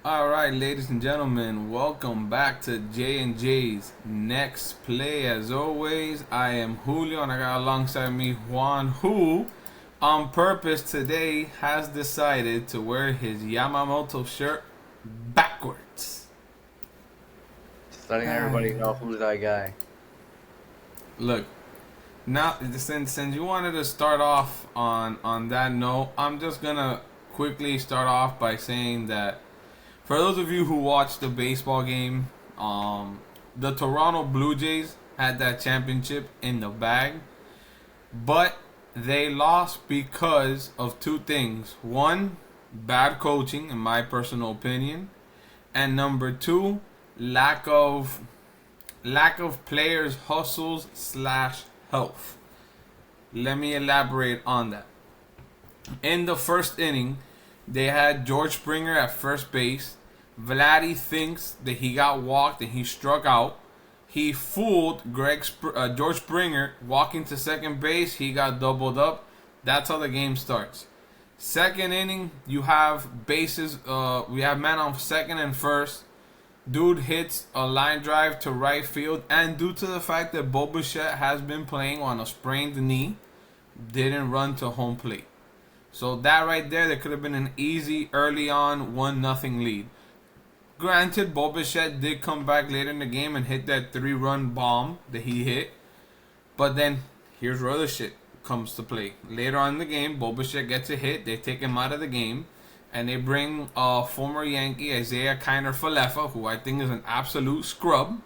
All right, ladies and gentlemen, welcome back to J&J's Next Play. As always, I am Julio, and I got alongside me Juan, who, on purpose today, has decided to wear his Yamamoto shirt backwards. Just letting everybody know who's that guy. Look, now since you wanted to start off on that note, I'm just gonna quickly start off by saying that. For those of you who watched the baseball game, the Toronto Blue Jays had that championship in the bag, but they lost because of two things. One, bad coaching, in my personal opinion, and number two, lack of players' hustles / health. Let me elaborate on that. In the first inning, they had George Springer at first base. Vladdy thinks that he got walked and he struck out. He fooled George Springer walking to second base. He got doubled up. That's how the game starts. Second inning, you have bases. We have man on second and first. Dude hits a line drive to right field, and due to the fact that Bo Bichette has been playing on a sprained knee, didn't run to home plate. So that right there could have been an easy early on 1-0 lead. Granted, Bo Bichette did come back later in the game and hit that 3-run bomb that he hit. But then, here's where other shit comes to play. Later on in the game, Bo Bichette gets a hit. They take him out of the game. And they bring former Yankee Isaiah Kiner-Falefa, who I think is an absolute scrub.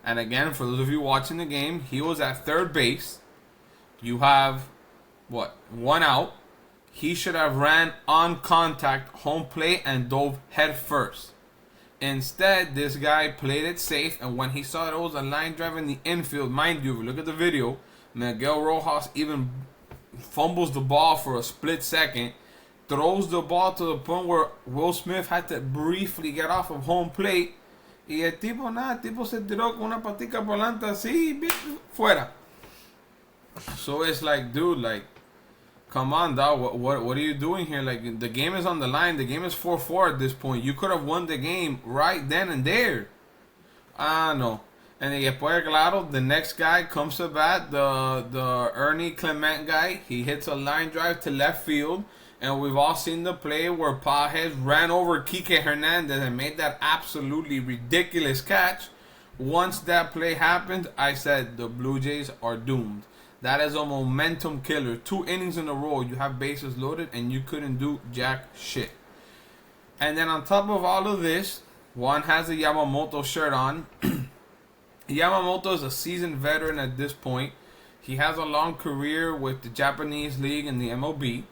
And again, for those of you watching the game, he was at third base. You have, one out. He should have ran on contact home plate and dove head first. Instead, this guy played it safe, and when he saw that it was a line drive in the infield, mind you, if you look at the video, Miguel Rojas even fumbles the ball for a split second, throws the ball to the point where Will Smith had to briefly get off of home plate, y el tipo se tiró con una patica por delante así, fuera. So it's like, dude, come on, dog. What are you doing here? Like, the game is on the line. The game is 4-4 at this point. You could have won the game right then and there. No. And después, claro, the next guy comes to bat, the Ernie Clement guy. He hits a line drive to left field. And we've all seen the play where Pajes ran over Kike Hernandez and made that absolutely ridiculous catch. Once that play happened, I said the Blue Jays are doomed. That is a momentum killer. 2 innings in a row, you have bases loaded, and you couldn't do jack shit. And then on top of all of this, Juan has a Yamamoto shirt on. Yamamoto is a seasoned veteran at this point. He has a long career with the Japanese League and the MLB.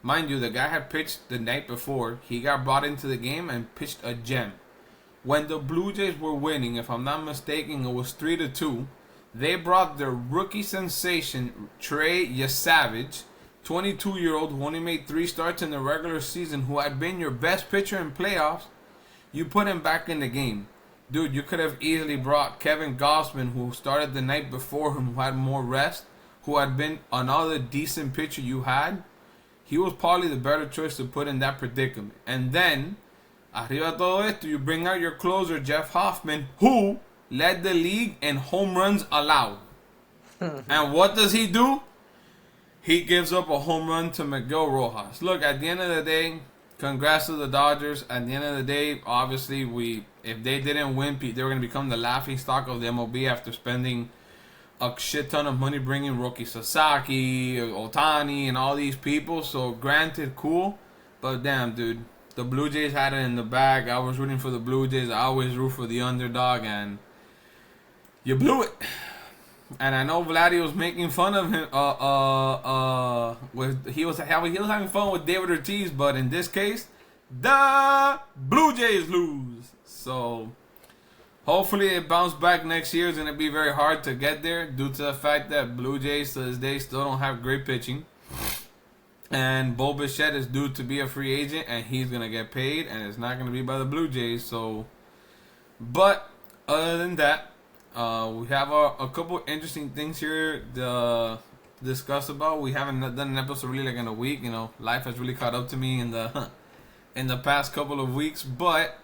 Mind you, the guy had pitched the night before. He got brought into the game and pitched a gem. When the Blue Jays were winning, if I'm not mistaken, it was 3-2. They brought their rookie sensation, Trey Yesavage, 22-year-old who only made 3 starts in the regular season, who had been your best pitcher in playoffs. You put him back in the game. Dude, you could have easily brought Kevin Gausman, who started the night before him, who had more rest, who had been another decent pitcher you had. He was probably the better choice to put in that predicament. And then, arriba todo esto, you bring out your closer, Jeff Hoffman, who led the league in home runs allowed. And what does he do? He gives up a home run to Miguel Rojas. Look, at the end of the day, congrats to the Dodgers. At the end of the day, obviously, if they didn't win, they were going to become the laughing stock of the MLB after spending a shit ton of money bringing Roki Sasaki, Otani, and all these people. So, granted, cool. But damn, dude, the Blue Jays had it in the bag. I was rooting for the Blue Jays. I always root for the underdog, and you blew it. And I know Vladdy was making fun of him. He was having fun with David Ortiz, but in this case, the Blue Jays lose. So hopefully it bounce back next year. It's gonna be very hard to get there due to the fact that Blue Jays to this day still don't have great pitching. And Bo Bichette is due to be a free agent, and he's gonna get paid, and it's not gonna be by the Blue Jays. So, but other than that. We have a couple interesting things here to discuss about. We haven't done an episode really in a week. You know, life has really caught up to me in in the past couple of weeks, but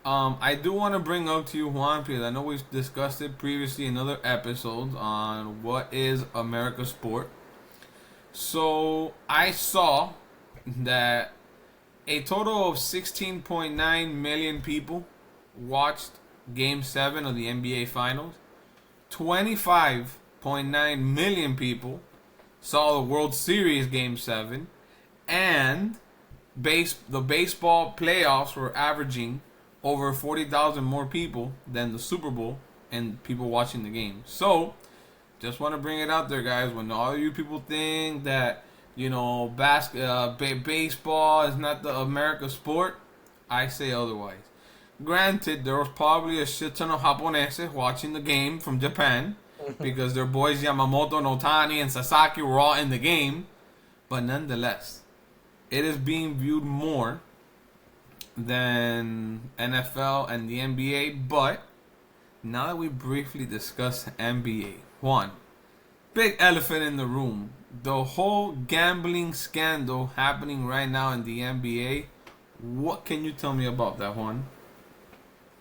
I do want to bring up to you, Juan, because I know we've discussed it previously in other episodes on what is America's sport. So I saw that a total of 16.9 million people watched Game 7 of the NBA Finals. 25.9 million people saw the World Series Game 7. And the baseball playoffs were averaging over 40,000 more people than the Super Bowl and people watching the game. So, just want to bring it out there, guys. When all you people think that, baseball is not the America sport, I say otherwise. Granted, there was probably a shit ton of Japoneses watching the game from Japan because their boys Yamamoto, Notani, and Sasaki were all in the game. But nonetheless, it is being viewed more than NFL and the NBA. But now that we briefly discussed NBA, Juan, big elephant in the room. The whole gambling scandal happening right now in the NBA. What can you tell me about that, Juan?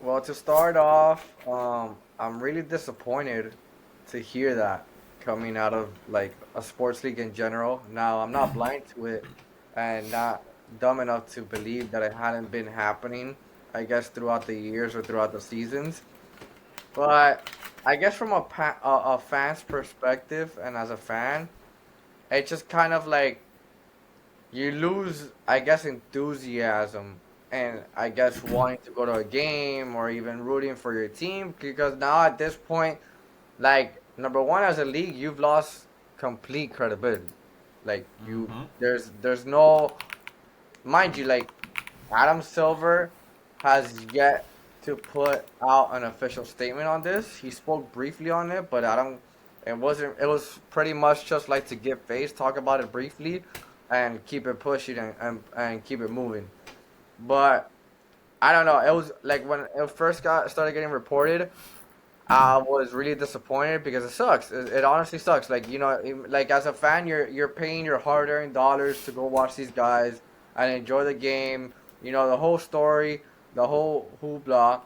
Well, to start off, I'm really disappointed to hear that coming out of like a sports league in general. Now, I'm not blind to it and not dumb enough to believe that it hadn't been happening, I guess, throughout the years or throughout the seasons. But I guess from a fan's perspective and as a fan, it's just kind of like you lose, I guess, enthusiasm and I guess wanting to go to a game or even rooting for your team because now at this point, like number one as a league, you've lost complete credibility. Like there's no, mind you, like Adam Silver has yet to put out an official statement on this. He spoke briefly on it, but it was pretty much just like to give face, talk about it briefly, and keep it pushing and keep it moving. But I don't know. It was like when it first started getting reported, I was really disappointed because it sucks. It honestly sucks. Like like as a fan, you're paying your hard-earned dollars to go watch these guys and enjoy the game. The whole story, the whole hoopla,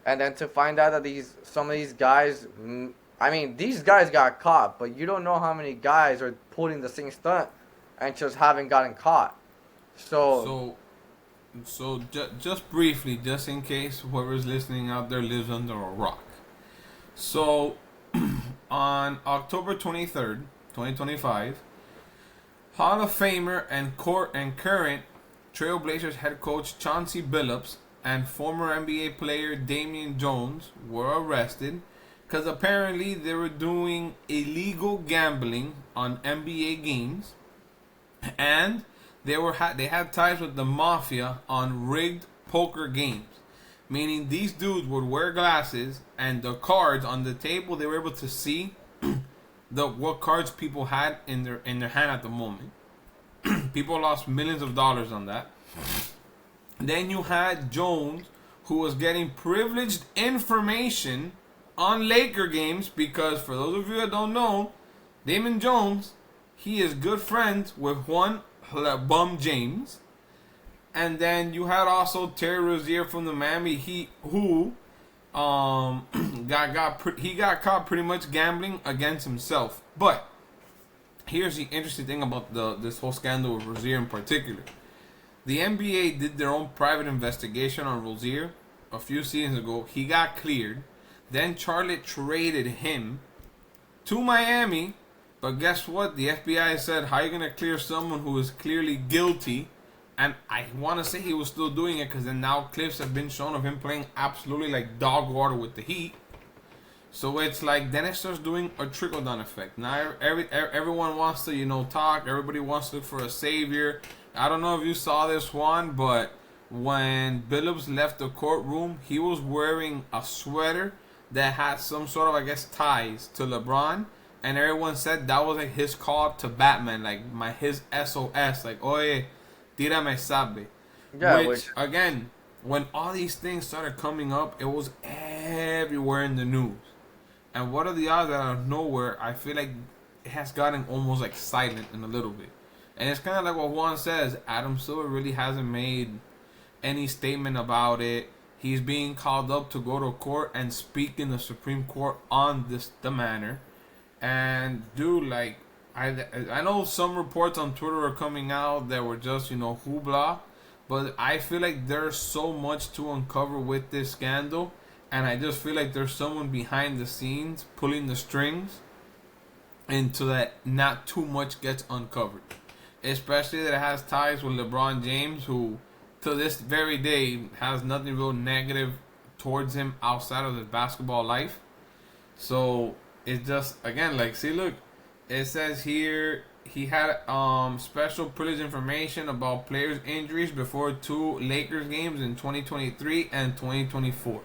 and then to find out that some of these guys, I mean, these guys got caught, but you don't know how many guys are pulling the same stunt and just haven't gotten caught. So just briefly, just in case whoever's listening out there lives under a rock. So, on October 23rd, 2025, Hall of Famer and current Trailblazers head coach Chauncey Billups and former NBA player Damian Jones were arrested because apparently they were doing illegal gambling on NBA games, and they had ties with the mafia on rigged poker games. Meaning these dudes would wear glasses and the cards on the table they were able to see what cards people had in their hand at the moment. People lost millions of dollars on that. Then you had Jones, who was getting privileged information on Laker games because for those of you that don't know, Damon Jones, he is good friends with Juan Bum James. And then you had also Terry Rozier from the Miami Heat, who got caught pretty much gambling against himself. But here's the interesting thing about this whole scandal with Rozier in particular. The NBA did their own private investigation on Rozier a few seasons ago. He got cleared. Then Charlotte traded him to Miami. But guess what? The FBI said, how are you going to clear someone who is clearly guilty? And I want to say he was still doing it because then now clips have been shown of him playing absolutely like dog water with the Heat. So it's like then it starts doing a trickle down effect. Now everyone wants to talk. Everybody wants to look for a savior. I don't know if you saw this one, but when Billups left the courtroom, he was wearing a sweater that had some sort of ties to LeBron. And everyone said that was like his call to Batman, like his SOS, like oye, tírame sabe. Yeah, which again, when all these things started coming up, it was everywhere in the news. And what are the odds that out of nowhere, I feel like it has gotten almost like silent in a little bit. And it's kind of like what Juan says, Adam Silver really hasn't made any statement about it. He's being called up to go to court and speak in the Supreme Court on the matter. And dude, like, I know some reports on Twitter are coming out that were just, hoopla, but I feel like there's so much to uncover with this scandal, and I just feel like there's someone behind the scenes pulling the strings into that not too much gets uncovered. Especially that it has ties with LeBron James, who to this very day has nothing real negative towards him outside of his basketball life. So it's just, again, like, see, look, it says here he had special privileged information about players' injuries before 2 Lakers games in 2023 and 2024.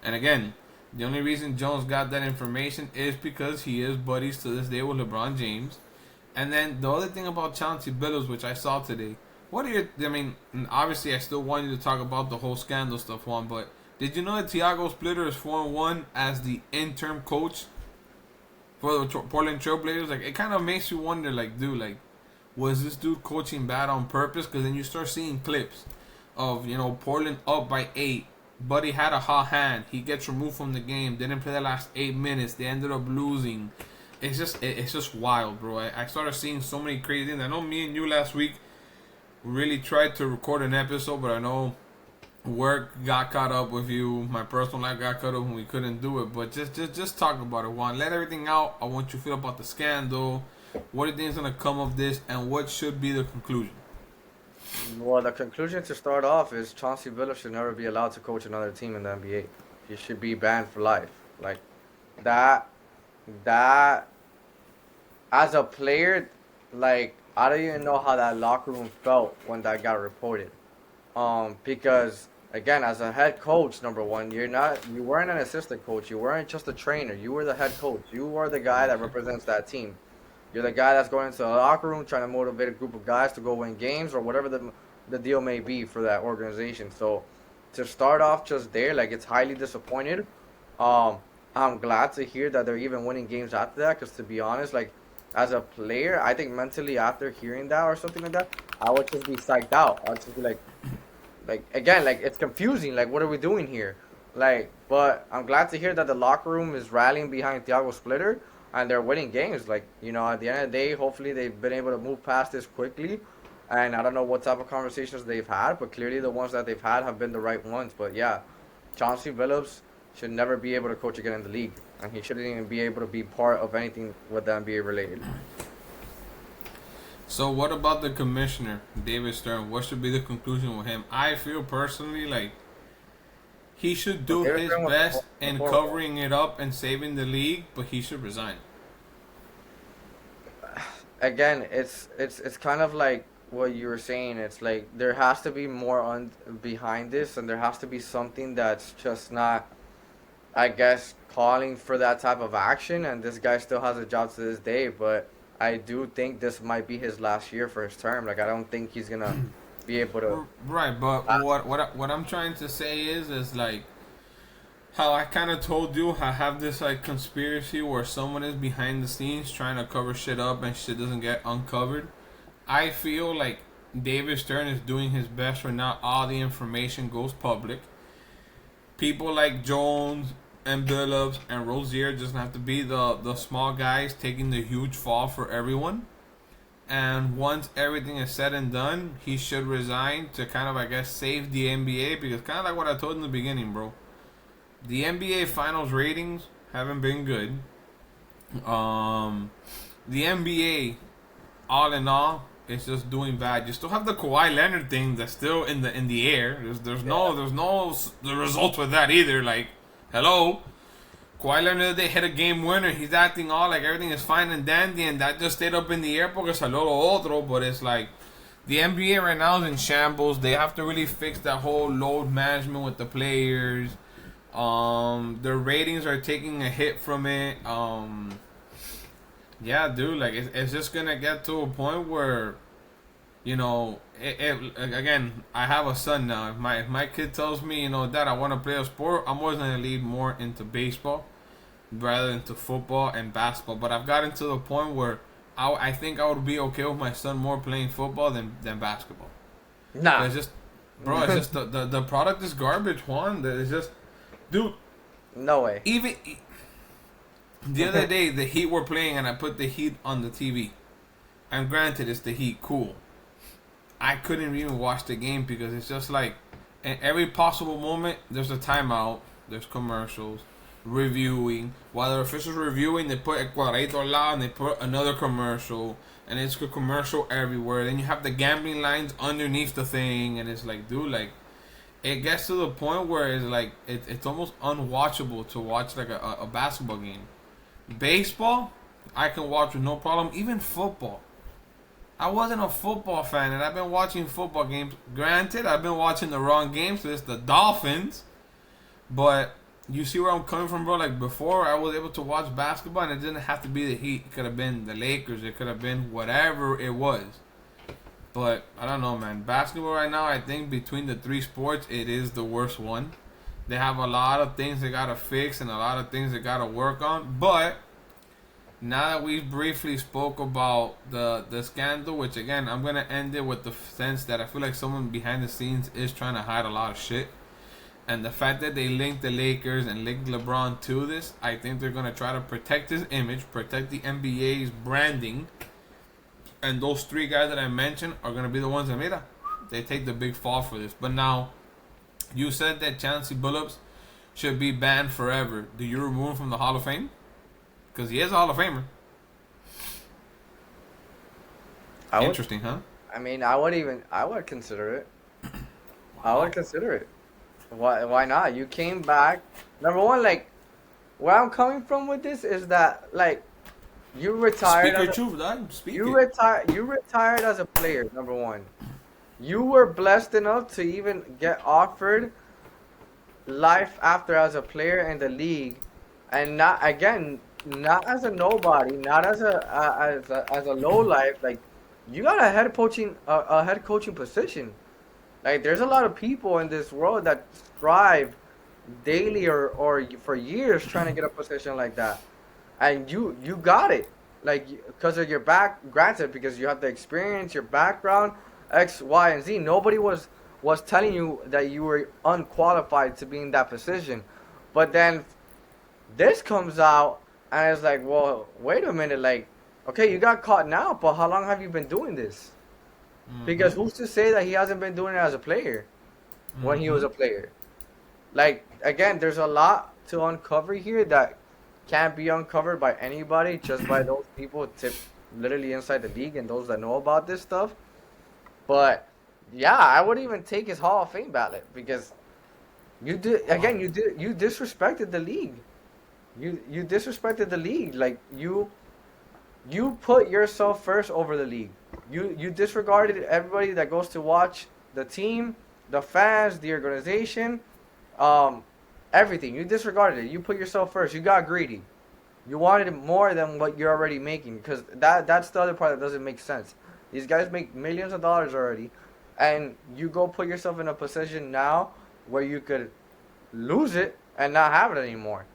And again, the only reason Jones got that information is because he is buddies to this day with LeBron James. And then the other thing about Chauncey Billups, which I saw today, obviously I still want you to talk about the whole scandal stuff, Juan, but did you know that Thiago Splitter is 4-1 as the interim coach for the Portland Trailblazers? Like, it kind of makes you wonder, like, dude, like, was this dude coaching bad on purpose? Because then you start seeing clips of, Portland up by 8. Buddy had a hot hand. He gets removed from the game. Didn't play the last 8 minutes. They ended up losing. It's just wild, bro. I started seeing so many crazy things. I know me and you last week really tried to record an episode, but I know work got caught up with you. My personal life got caught up and we couldn't do it. But just talk about it, Juan. Let everything out. I want you to feel about the scandal. What do you think is going to come of this, and what should be the conclusion? Well, the conclusion to start off is Chauncey Billups should never be allowed to coach another team in the NBA. He should be banned for life. Like, that, as a player, like, I don't even know how that locker room felt when that got reported. Because, again, as a head coach, number one, you weren't an assistant coach. You weren't just a trainer. You were the head coach. You were the guy that represents that team. You're the guy that's going into the locker room trying to motivate a group of guys to go win games or whatever the deal may be for that organization. So to start off just there, like, it's highly disappointed. I'm glad to hear that they're even winning games after that, because to be honest, like, as a player, I think mentally after hearing that or something like that, I would just be psyched out. I would just be like, again, like, it's confusing. Like, what are we doing here? Like, but I'm glad to hear that the locker room is rallying behind Thiago Splitter. And they're winning games. Like, at the end of the day, hopefully they've been able to move past this quickly. And I don't know what type of conversations they've had, but clearly the ones that they've had have been the right ones. But yeah, Chauncey Billups should never be able to coach again in the league. And he shouldn't even be able to be part of anything with the NBA related. So what about the commissioner, David Stern? What should be the conclusion with him? I feel personally like he should do his best in covering it up and saving the league, but he should resign. Again, it's kind of like what you were saying. It's like there has to be more behind this, and there has to be something that's just not, I guess, calling for that type of action. And this guy still has a job to this day, but I do think this might be his last year for his term. Like, I don't think he's gonna be able to. Right, but what I'm trying to say is like how I kind of told you, I have this like conspiracy where someone is behind the scenes trying to cover shit up and shit doesn't get uncovered. I feel like David Stern is doing his best for not all the information goes public. People like Jones and Billups and Rozier just have to be the small guys taking the huge fall for everyone. And once everything is said and done, he should resign to kind of, I guess, save the NBA, because kind of like what I told in the beginning, bro. The NBA Finals ratings haven't been good. The NBA, all in all, is just doing bad. You still have the Kawhi Leonard thing that's still in the air. There's no the results with that either. Like, hello. Kawhi Leonard, they hit a game winner. He's acting all like everything is fine and dandy, and that just stayed up in the air porque salió lo otro. But it's like the NBA right now is in shambles. They have to really fix that whole load management with the players. Their ratings are taking a hit from it. Yeah, dude, like it's just gonna get to a point where, again, I have a son now. If my kid tells me, Dad, I want to play a sport, I'm always gonna lead more into baseball rather than to football and basketball. But I've gotten to the point where I think I would be okay with my son more playing football than basketball. Nah. It's just Bro, it's just the product is garbage, Juan. It's just, dude. No way. Even the other day, the Heat were playing, and I put the Heat on the TV. And granted, it's the Heat, cool. I couldn't even watch the game because it's just like, in every possible moment, there's a timeout, there's commercials, reviewing. While the officials reviewing, they put a cuadradito la and they put another commercial, and it's a commercial everywhere. Then you have the gambling lines underneath the thing, and it's like, dude, like, it gets to the point where it's like it's almost unwatchable to watch like a basketball game. Baseball, I can watch with no problem. Even football. I wasn't a football fan, and I've been watching football games. Granted, I've been watching the wrong games, so it's the Dolphins. But you see where I'm coming from, bro? Like, before, I was able to watch basketball, and it didn't have to be the Heat. It could have been the Lakers. It could have been whatever it was. But, I don't know, man. Basketball right now, I think between the three sports, it is the worst one. They have a lot of things they got to fix and a lot of things they got to work on. But now that we briefly spoke about the scandal, which again, I'm going to end it with the sense that I feel like someone behind the scenes is trying to hide a lot of shit. And the fact that they linked the Lakers and linked LeBron to this, I think they're going to try to protect his image, protect the NBA's branding. And those three guys that I mentioned are going to be the ones that made it. They take the big fall for this. But now, you said that Chauncey Billups should be banned forever. Do you remove him from the Hall of Fame? Because he is a Hall of Famer. Interesting, huh? I mean, I would consider it. Wow. I would consider it. Why not? You came back. Number one, like, where I'm coming from with this is that, like, you retired. Speak your truth, dog. Speak you it. You retired as a player. Number one, you were blessed enough to even get offered life after as a player in the league, and not as a nobody, not as a low life. Like, you got a head coaching position. Like, there's a lot of people in this world that strive daily or for years trying to get a position like that. And you got it, like, because of your granted, because you have the experience, your background, X, Y, and Z. Nobody was telling you that you were unqualified to be in that position. But then this comes out, and it's like, well, wait a minute, like, okay, you got caught now, but how long have you been doing this? Mm-hmm. Because who's to say that he hasn't been doing it as a player when he was a player? Like, again, there's a lot to uncover here that can't be uncovered by anybody, just by those people literally inside the league and those that know about this stuff. But yeah, I would even take his Hall of Fame ballot, because you disrespected the league. You disrespected the league. Like, you put yourself first over the league. You disregarded everybody that goes to watch the team, the fans, the organization, everything. You disregarded it. You put yourself first. You got greedy. You wanted more than what you're already making, because that's the other part that doesn't make sense. These guys make millions of dollars already, and you go put yourself in a position now where you could lose it and not have it anymore.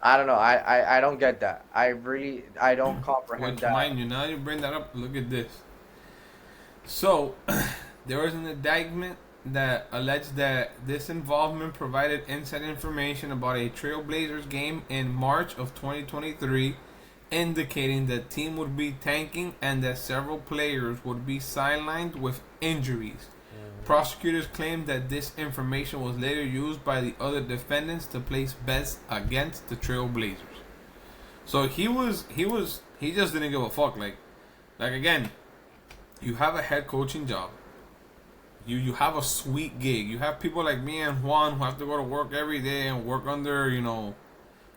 I don't know. I don't get that. I don't comprehend that. Mind you, now you bring that up, look at this. So, there was an indictment that alleged that this involvement provided inside information about a Trailblazers game in March of 2023, indicating that the team would be tanking and that several players would be sidelined with injuries. Prosecutors claimed that this information was later used by the other defendants to place bets against the Trailblazers. So he just didn't give a fuck. Like again, you have a head coaching job. You have a sweet gig. You have people like me and Juan who have to go to work every day and work under,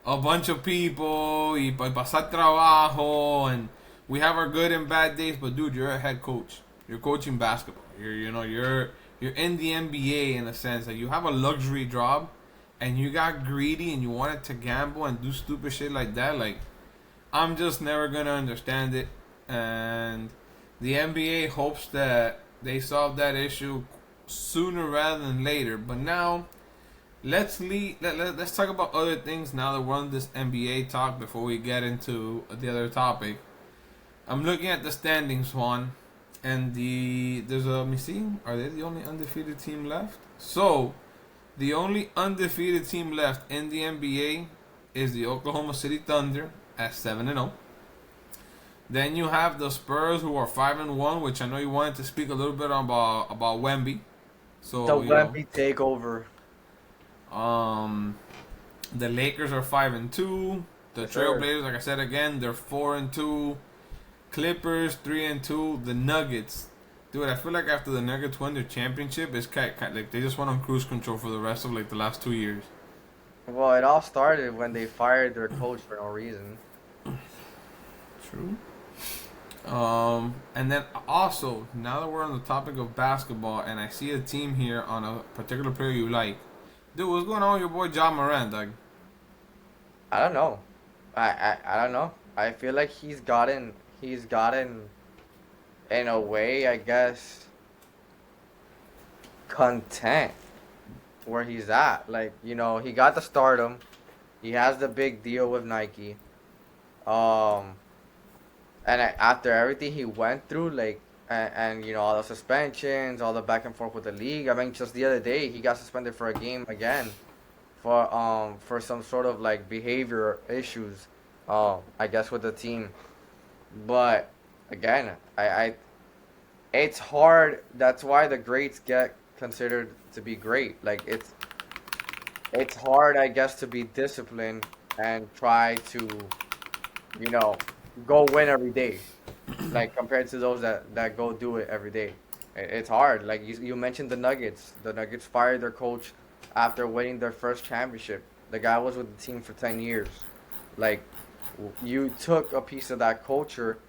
a bunch of people, y pasar trabajo, and we have our good and bad days. But dude, you're a head coach. You're coaching basketball. You're in the NBA in a sense. Like, you have a luxury job, and you got greedy and you wanted to gamble and do stupid shit like that. Like, I'm just never gonna understand it. And the NBA hopes that they solve that issue sooner rather than later. But now, let's talk about other things now that we're on this NBA talk before we get into the other topic. I'm looking at the standings, Juan, And there's a, let me see, are they the only undefeated team left? So the only undefeated team left in the NBA is the Oklahoma City Thunder at 7-0. Then you have the Spurs who are 5-1, which I know you wanted to speak a little bit about Wemby. The So Wemby takeover. um, the Lakers are 5-2. The Yes, sir. Trailblazers, like I said again, they're 4-2. Clippers 3-2. The Nuggets, dude, I feel like after the Nuggets won their championship, it's kind like they just went on cruise control for the rest of like the last 2 years. Well, it all started when they fired their coach for no reason. True. And then also, now that we're on the topic of basketball, and I see a team here on a particular player you like, dude, what's going on with your boy John Moran, Doug? I don't know. I don't know. I feel like he's gotten in a way, I guess, content where he's at. Like, he got the stardom. He has the big deal with Nike. Um, after everything he went through, like, and all the suspensions, all the back and forth with the league. I mean, just the other day he got suspended for a game again for some sort of like behavior issues. I guess with the team. But again, I it's hard. That's why the greats get considered to be great. Like it's hard, I guess, to be disciplined and try to, you know, go win every day. Like compared to those that go do it every day. It's hard. Like you mentioned the Nuggets. The Nuggets fired their coach after winning their first championship. The guy was with the team for 10 years. Like you took a piece of that culture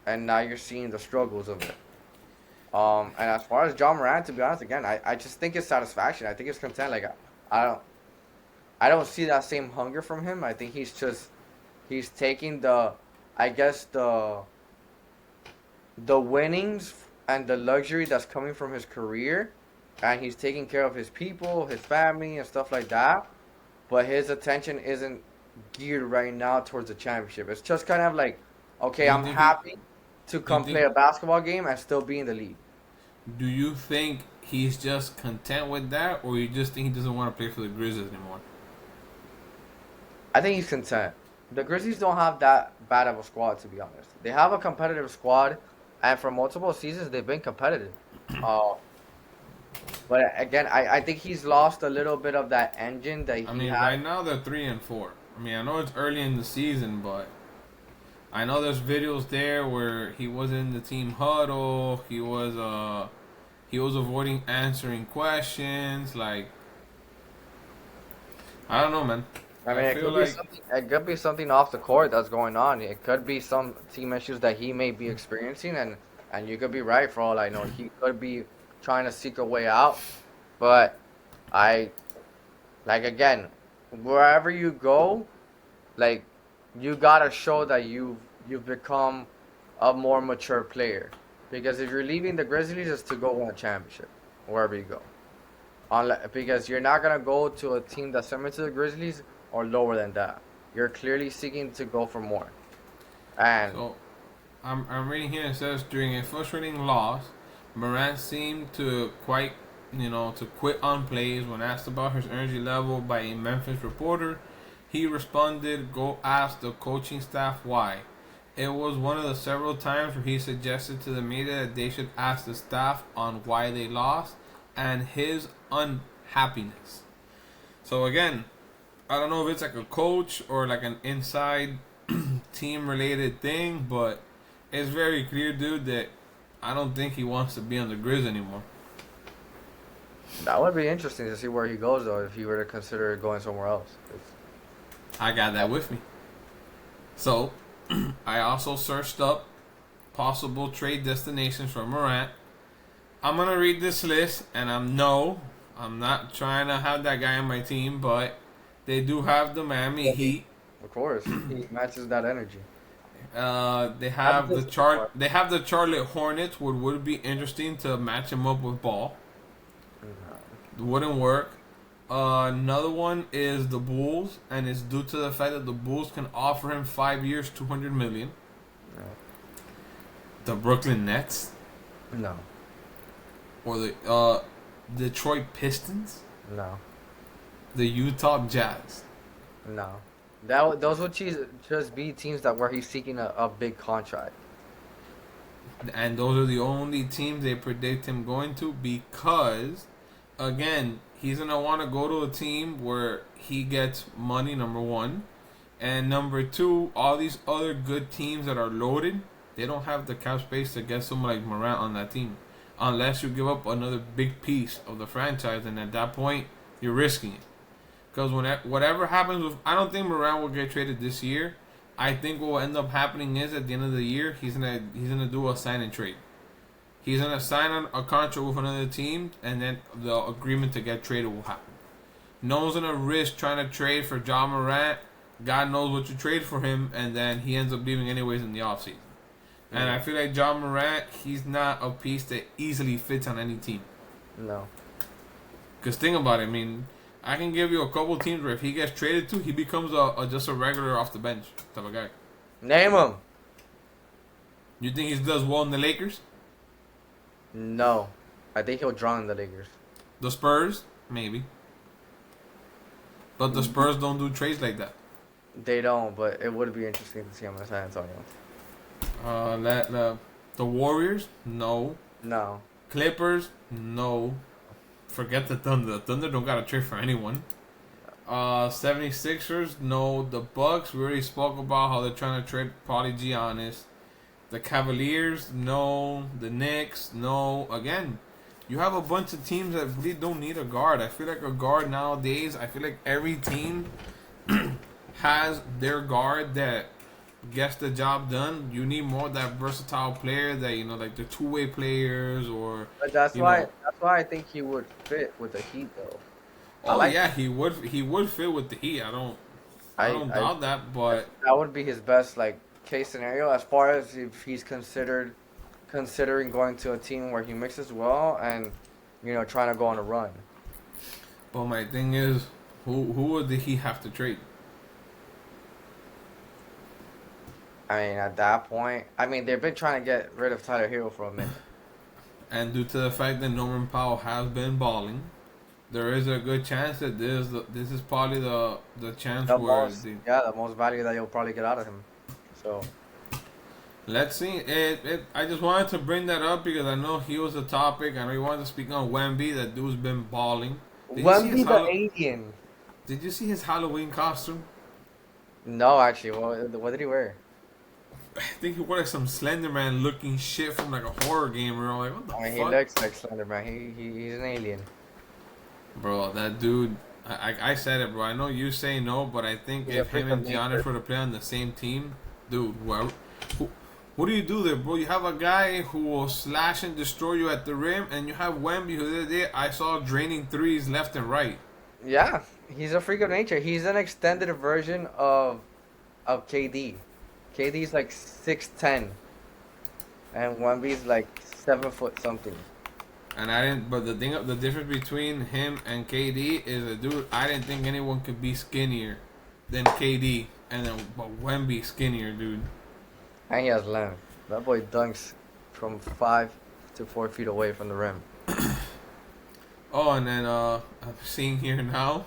and now you're seeing the struggles of it. And as far as John Moran, to be honest, again, I just think it's satisfaction. I think it's content. Like I don't I don't see that same hunger from him. I think he's taking I guess the winnings and the luxury that's coming from his career, and he's taking care of his people, his family, and stuff like that. But his attention isn't geared right now towards the championship. It's just kind of like, okay, Do you I'm think happy to do you come play think a basketball game and still be in the league. do you think he's just content with that, or you just think he doesn't want to play for the Grizzlies anymore? I think he's content. The Grizzlies don't have that bad of a squad, to be honest. They have a competitive squad, and for multiple seasons they've been competitive. Uh, but again, I think he's lost a little bit of that engine that I he mean, had. right now they're 3-4. I mean, I know it's early in the season, but I know there's videos there where he was in the team huddle. He was avoiding answering questions. Like, I don't know, man. I mean, I it feel could be like something. It could be something off the court that's going on. It could be some team issues that he may be experiencing, and you could be right for all I know. He could be trying to seek a way out. But I like again, wherever you go, like you gotta show that you've become a more mature player. Because if you're leaving the Grizzlies, it's to go win a championship wherever you go. Because you're not gonna go to a team that's similar to the Grizzlies or lower than that. You're clearly seeking to go for more. And so. I'm reading here. It says during a frustrating loss, Morant seemed to to quit on plays. When asked about his energy level by a Memphis reporter, he responded, "Go ask the coaching staff why." It was one of the several times where he suggested to the media that they should ask the staff on why they lost and his unhappiness. So again, I don't know if it's like a coach or like an inside team related thing, but it's very clear, dude, that I don't think he wants to be on the Grizz anymore. that would be interesting to see where he goes, though, if he were to consider going somewhere else. I got that with me. So, I also searched up possible trade destinations for Morant. I'm gonna read this list, and I'm not trying to have that guy on my team, but they do have the Miami Heat. Of course, he matches that energy. They How have does the this look? They have the Charlotte Hornets. Would be interesting to match him up with Ball. It wouldn't work. Another one is the Bulls, and it's due to the fact that the Bulls can offer him 5 years, $200 million. No. The Brooklyn Nets. No, or the Detroit Pistons, no, the Utah Jazz. no. Those would just be teams that where he's seeking a big contract. And those are the only teams they predict him going to because, again, he's going to want to go to a team where he gets money, number one. And number two, all these other good teams that are loaded, they don't have the cap space to get someone like Morant on that team. Unless you give up another big piece of the franchise, and at that point, you're risking it. Because whatever happens with, I don't think Morant will get traded this year. I think what will end up happening is at the end of the year, he's gonna do a sign and trade. He's gonna sign a contract with another team, and then the agreement to get traded will happen. No one's gonna risk trying to trade for John Morant. God knows what you trade for him, and then he ends up leaving anyways in the offseason. And I feel like John Morant, he's not a piece that easily fits on any team. No. Because think about it, I mean, I can give you a couple teams where if he gets traded to, he becomes just a regular off the bench type of guy. Name him. You think he does well in the Lakers? No. I think he'll drown in the Lakers. The Spurs? Maybe. But the Spurs don't do trades like that. They don't, but it would be interesting to see him in San Antonio. The Warriors? No. No. Clippers? No. Forget the Thunder. The Thunder don't got to trade for anyone. 76ers? No. The Bucks? We already spoke about how they're trying to trade Paulie Giannis. The Cavaliers? No. The Knicks? No. Again, you have a bunch of teams that really don't need a guard. I feel like a guard nowadays, I feel like every team has their guard that gets the job done. You need more of that versatile player that, like the two-way players or. But that's why I think he would fit with the Heat though. He would fit with the Heat. I don't doubt that, but that would be his best case scenario as far as if he's considering going to a team where he mixes well and trying to go on a run. But my thing is, who would the Heat have to trade? I mean, at that point, they've been trying to get rid of Tyler Hero for a minute. And due to the fact that Norman Powell has been balling, there is a good chance that this is probably the chance the most value that you'll probably get out of him. So let's see. I just wanted to bring that up because I know he was a topic. I know you wanted to speak on Wemby. That dude's been balling. Wemby the alien. Did you see his Halloween costume? No, actually. What did he wear? I think he wore some Slender Man looking shit from a horror game. Bro. Like, what the fuck? He looks like Slender Man. He's an alien. Bro, that dude. I said it, bro. I know you say no, but I think if him and Giannis were to play on the same team, dude, what do you do there, bro? You have a guy who will slash and destroy you at the rim, and you have Wemby who the other day I saw draining threes left and right. Yeah, he's a freak of nature. He's an extended version of KD. KD's 6'10", and Wemby's 7 foot something. And but the difference between him and KD is that, dude, I didn't think anyone could be skinnier than KD, but Wemby skinnier, dude. And he has length. That boy dunks from 5 to 4 feet away from the rim. Oh, and then I'm seeing here now,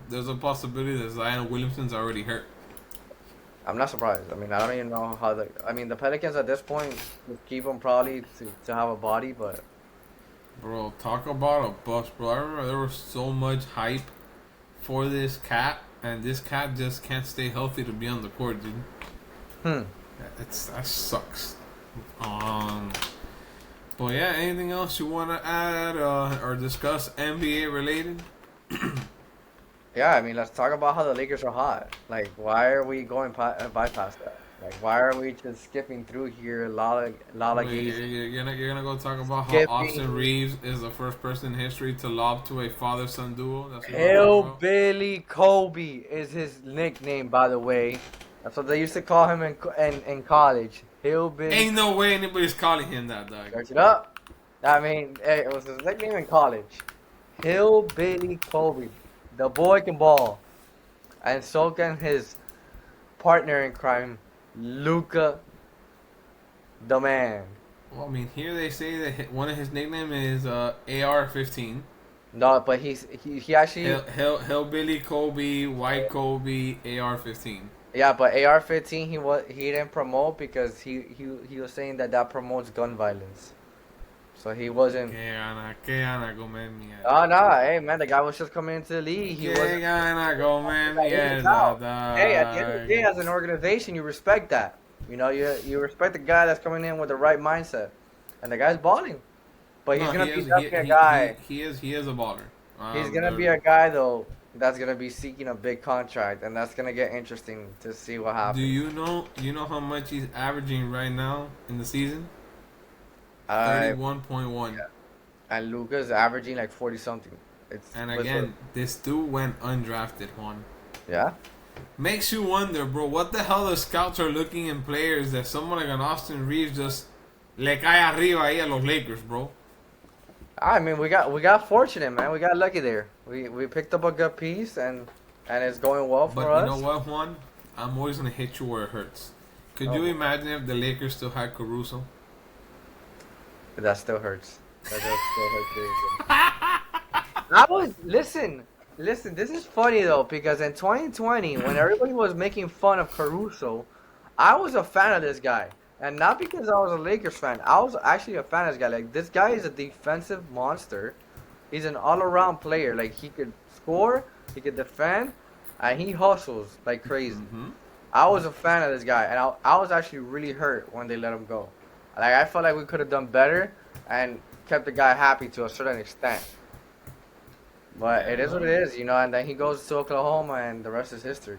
there's a possibility that Zion Williamson's already hurt. I'm not surprised. I don't even know how the Pelicans at this point would keep him probably to have a body, but. Bro, talk about a bust, bro. I remember there was so much hype for this cat, and this cat just can't stay healthy to be on the court, dude. That sucks. But yeah, anything else you want to add or discuss NBA related? Yeah, let's talk about how the Lakers are hot. Why are we going bypass that? Why are we just skipping through here? You're gonna go talk about how Austin Reeves is the first person in history to lob to a father-son duo. That's Hillbilly Kobe is his nickname, by the way. That's what they used to call him in college. Hillbilly. Ain't no way anybody's calling him that, dog. Search it up. It was his nickname in college. Hillbilly Kobe. The boy can ball, and so can his partner in crime, Luka, the man. Well, I mean, here they say that one of his nickname is AR-15. No, but he actually Hillbilly Kobe, White Kobe, AR-15. yeah, but AR-15 he didn't promote because he was saying that that promotes gun violence. So he wasn't. Qué gana comer Oh mierda. no, hey man, the guy was just coming into the league. He Qué wasn't. gana comer No. mierda, Hey, at the end of the day, dog. as an organization, you respect that. You know, you respect the guy that's coming in with the right mindset, and the guy's balling. But he's No, gonna he be is definitely a guy. he is a baller. He's gonna be a guy though that's gonna be seeking a big contract, and that's gonna get interesting to see what Do happens. you know how much he's averaging right now in the season? Uh, 31.1. and Luca's averaging like 40 something. It's And what's what? again, this dude went undrafted, Juan. Yeah. Makes you wonder, bro, what the hell the scouts are looking in players that someone like an Austin Reeves just le cae arriba ahí a los Lakers, bro. I mean, we got fortunate, man. We got lucky there. We picked up a good piece, and it's going well for But you know us. what, Juan? I'm always gonna hit you where it hurts. Could you Oh, imagine if the Lakers still had Caruso? that still hurts. That does still hurt. I was listen. This is funny though because in 2020, when everybody was making fun of Caruso, I was a fan of this guy, and not because I was a Lakers fan. I was actually a fan of this guy. Like this guy is a defensive monster. He's an all-around player. Like he could score, he could defend, and he hustles like crazy. Mm-hmm. I was a fan of this guy, and I was actually really hurt when they let him go. Like I felt like we could have done better and kept the guy happy to a certain extent. But it is what it is, you know. And then he goes to Oklahoma, and the rest is history.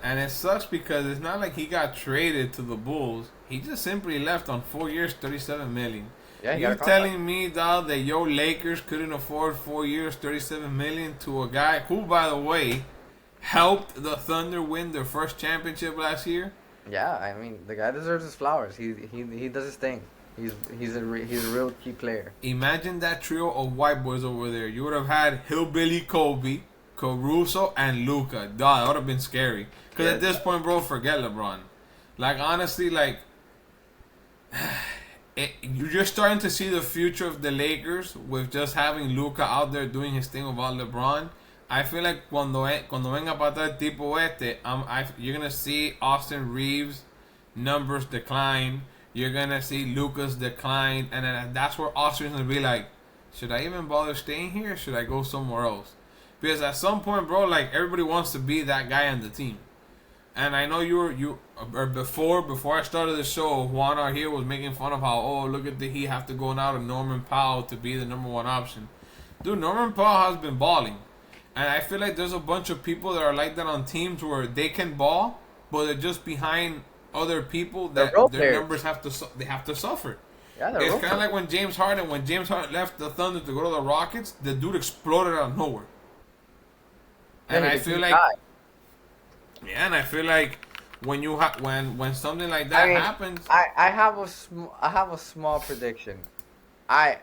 And it sucks because it's not like he got traded to the Bulls. He just simply left on 4 years, 37 million. Yeah, he got You a contract. telling me, dog, that your Lakers couldn't afford 4 years, 37 million to a guy who, by the way, helped the Thunder win their first championship last year? Yeah, I mean the guy deserves his flowers. He does his thing. He's a real key player. Imagine that trio of white boys over there. You would have had Hillbilly Kobe, Caruso, and Luca. Dog, that would have been scary. Because Yeah, at this point, bro, forget LeBron. Like, honestly, like, you're just starting to see the future of the Lakers with just having Luca out there doing his thing without LeBron. I feel like cuando venga para atrás el tipo este, you're going to see Austin Reeves' numbers decline. You're going to see Luca's decline. And then that's where Austin's going to be like, should I even bother staying here or should I go somewhere else? Because at some point, bro, like, everybody wants to be that guy on the team. And I know before I started the show, Juan out here was making fun of how, oh, look at the Heat have to go now to Norman Powell to be the number one option. Dude, Norman Powell has been balling. And I feel like there's a bunch of people that are like that on teams where they can ball, but they're just behind other people the that role their players. numbers they have to suffer. Yeah, the It's role kind of players. like when James Harden left the Thunder to go to the Rockets, the dude exploded out of nowhere. Yeah, And I he's a feel key like guy. yeah, and I feel like when when something like I that mean, happens, I have a small prediction. I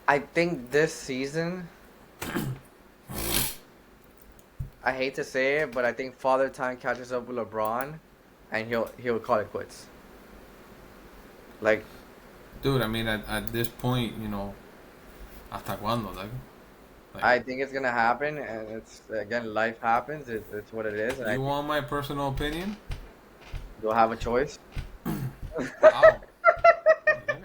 I think this season, I hate to say it, but I think Father Time catches up with LeBron, and he'll call it quits. Like dude, I mean at this point, you know, hasta cuándo, like I think it's gonna happen, and it's again life happens. It's what it is, and I you think want my personal opinion? you'll have a choice. Wow,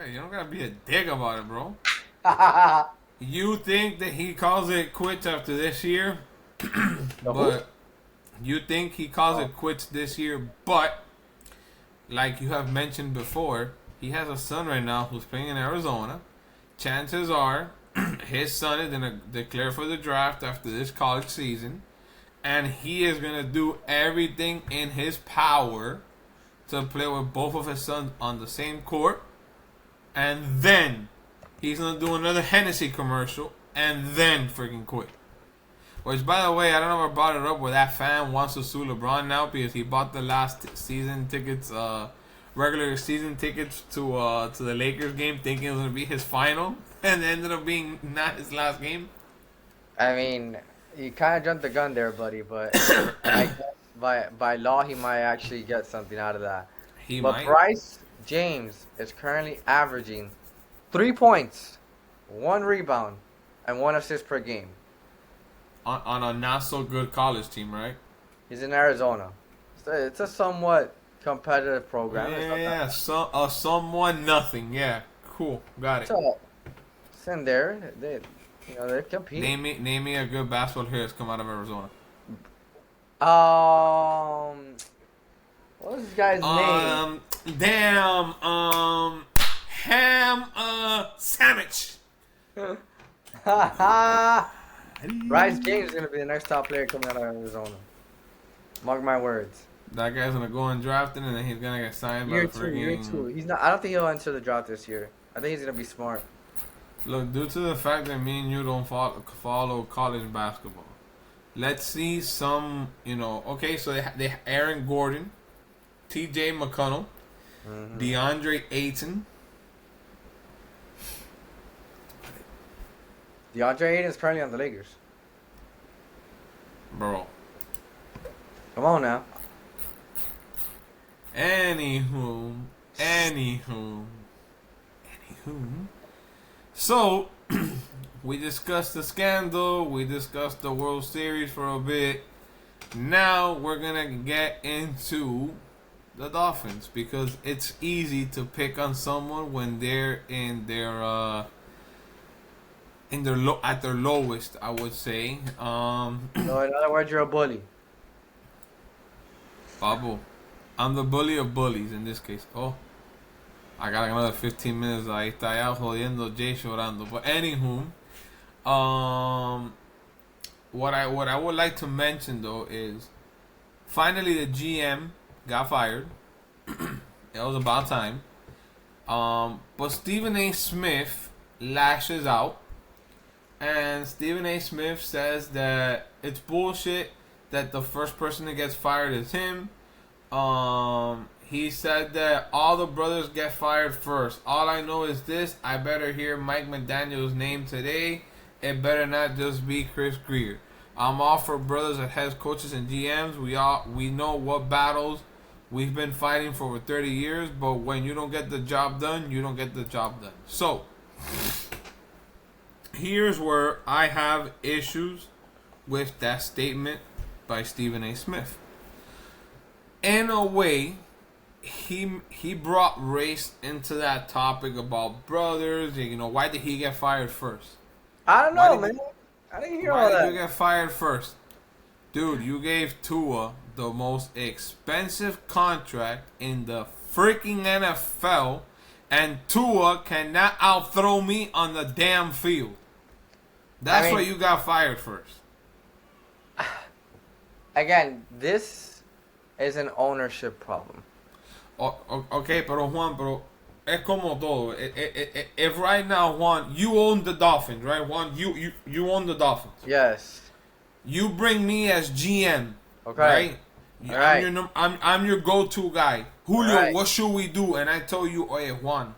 you don't gotta be a dick about it, bro. The You think that he calls it quits after this year, who? but you think he calls Oh, it quits this year, but like you have mentioned before, he has a son right now who's playing in Arizona. Chances are his son is gonna declare for the draft after this college season, and he is gonna do everything in his power to play with both of his sons on the same court, and then he's gonna do another Hennessy commercial, and then freaking quit. Which, by the way, I don't know if I brought it up where that fan wants to sue LeBron now because he bought the last season tickets, regular season tickets to the Lakers game, thinking it was gonna be his final, and it ended up being not his last game. I mean, you kind of jumped the gun there, buddy. But I guess by law, he might actually get something out of that. He But might. Bryce James is currently averaging 3 points, 1 rebound, and 1 assist per game. On a not so good college team, right? He's in Arizona. It's a somewhat competitive program. It's not that Yeah, bad. someone nothing. Yeah, cool, got it. So it's in there. They're competing. Name me a good basketball player that's come out of Arizona. What was this guy's name? Damn, Ham, Sandwich. Bryce James is gonna be the next top player coming out of Arizona. Mark my words. That guy's gonna go undrafted and then he's gonna get signed by Year the two, year freaking. two. He's not. I don't think he'll enter the draft this year. I think he's gonna be smart. Look, due to the fact that me and you don't follow college basketball, let's see some. Okay, so they Aaron Gordon, T.J. McConnell, DeAndre Ayton. DeAndre Ayton is currently on the Lakers. Bro. Come on now. Anywho. So, we discussed the scandal. We discussed the World Series for a bit. Now we're gonna get into the Dolphins because it's easy to pick on someone when they're at their lowest. I would say. So in other words, you're a bully. Pablo, I'm the bully of bullies in this case. Oh, I got another 15 minutes. Ahí está ya jodiendo Jay llorando. But anywho, what I would like to mention though is finally the GM got fired. It was about time. But Stephen A. Smith lashes out, and Stephen A. Smith says that it's bullshit that the first person that gets fired is him. He said that all the brothers get fired first. All I know is this: I better hear Mike McDaniel's name today. It better not just be Chris Greer. I'm all for brothers as head coaches and GMs. We know what battles we've been fighting for over 30 years, but when you don't get the job done, you don't get the job done. So, here's where I have issues with that statement by Stephen A. Smith. In a way, he brought race into that topic about brothers. Why did he get fired first? I don't know, man. I didn't hear all Why that. did you get fired first? Dude, you gave Tua the most expensive contract in the freaking NFL, and Tua cannot outthrow me on the damn field. That's why you got fired first. Again, this is an ownership problem. Okay, pero Juan, es como todo. If right now, Juan, you own the Dolphins, right? Juan, you own the Dolphins. Yes. You bring me as GM, Okay. right? All right. I'm your go-to guy. Julio, Right. what should we do? And I tell you, oye, Juan,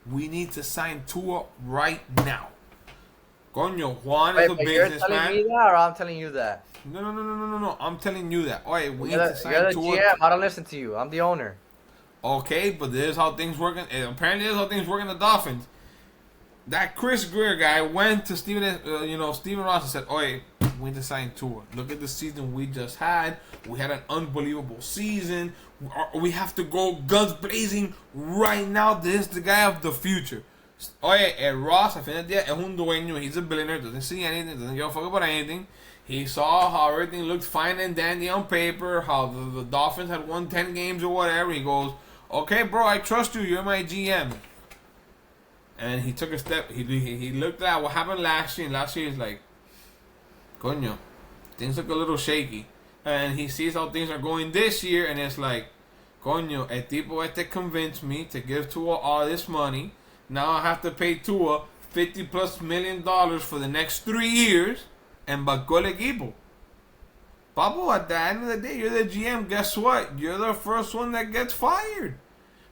we need to sign Tua right now. Coño, Juan is a But you're businessman. telling me that, or I'm telling you that? No. I'm telling you that. Oye, we need You're to the, sign you're the Tua. GM. I don't listen to you. I'm the owner. Okay, but this is how things work. Apparently, this is how things work in the Dolphins. That Chris Greer guy went to Steven Ross and said, "Oye, we need to sign Tua. Look at the season we just had. We had an unbelievable season. We have to go guns blazing right now. This is the guy of the future." Oye, Ross, al final del día, es un dueño. He's a billionaire. Doesn't see anything. Doesn't give a fuck about anything. He saw how everything looked fine and dandy on paper. How the Dolphins had won 10 games or whatever. He goes, "Okay, bro, I trust you. You're my GM." And he took a step. He looked at what happened last year. And last year he's like, "Coño, things look a little shaky." And he sees how things are going this year, and it's like, "Coño, el tipo este convinced me to give Tua all this money. Now I have to pay Tua $50+ million for the next 3 years, and bacó el equipo." Pablo, at the end of the day, you're the GM. Guess what? You're the first one that gets fired.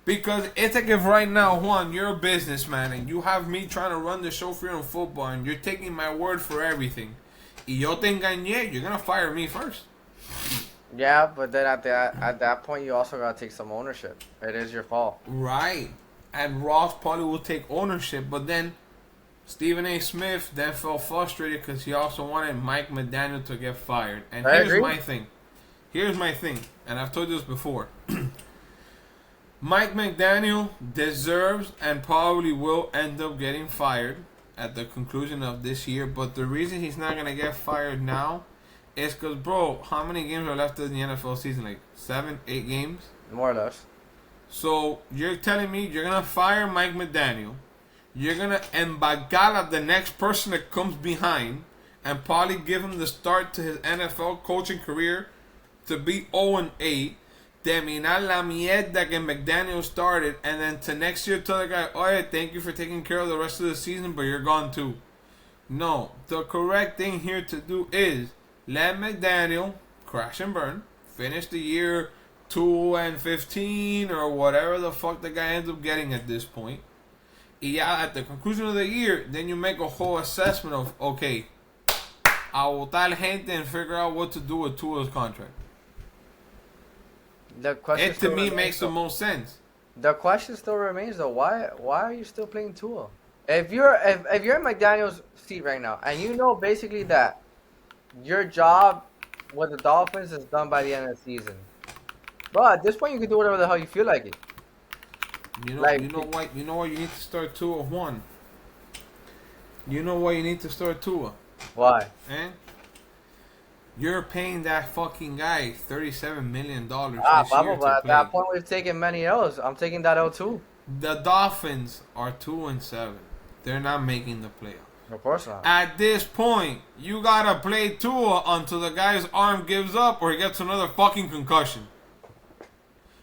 Because it's like if right now, Juan, you're a businessman and you have me trying to run the show for you in football and you're taking my word for everything. Y yo te engañé, you're going to fire me first. Yeah, but then at that point, you also gotta take some ownership. It is your fault. Right. And Ross probably will take ownership, but then Stephen A. Smith then felt frustrated because he also wanted Mike McDaniel to get fired. And I here's agree. my thing. Here's my thing, and I've told you this before. Mike McDaniel deserves and probably will end up getting fired at the conclusion of this year. But the reason he's not gonna get fired now is because, bro, how many games are left in the NFL season? Like 7, 8 games. More or less. So you're telling me you're gonna fire Mike McDaniel, you're gonna embagala the next person that comes behind, and probably give him the start to his NFL coaching career to be 0-8, terminar la mierda que McDaniel started, and then to next year tell the guy, oh yeah, thank you for taking care of the rest of the season, but you're gone too. No, the correct thing here to do is let McDaniel crash and burn, finish the year 2-15 or whatever the fuck the guy ends up getting at this point. Y ya at the conclusion of the year, then you make a whole assessment of, okay, a votar gente and figure out what to do with Tua's contract. The question It to still me remains, makes the though. most sense. The question still remains though. Why are you still playing Tua? If you're in McDaniel's seat right now, and you know basically that your job with the Dolphins is done by the end of the season, but at this point you can do whatever the hell you feel like it. You know, Like, you know why you need to start Tua one. You know why you need to start Tua, why? eh? You're paying that fucking guy $37 million Ah, this year Pablo, to but at play. that point we've taken many L's. I'm taking that L too. The Dolphins are 2-7. They're not making the playoffs. Of course not. At this point, you gotta play Tua until the guy's arm gives up or he gets another fucking concussion.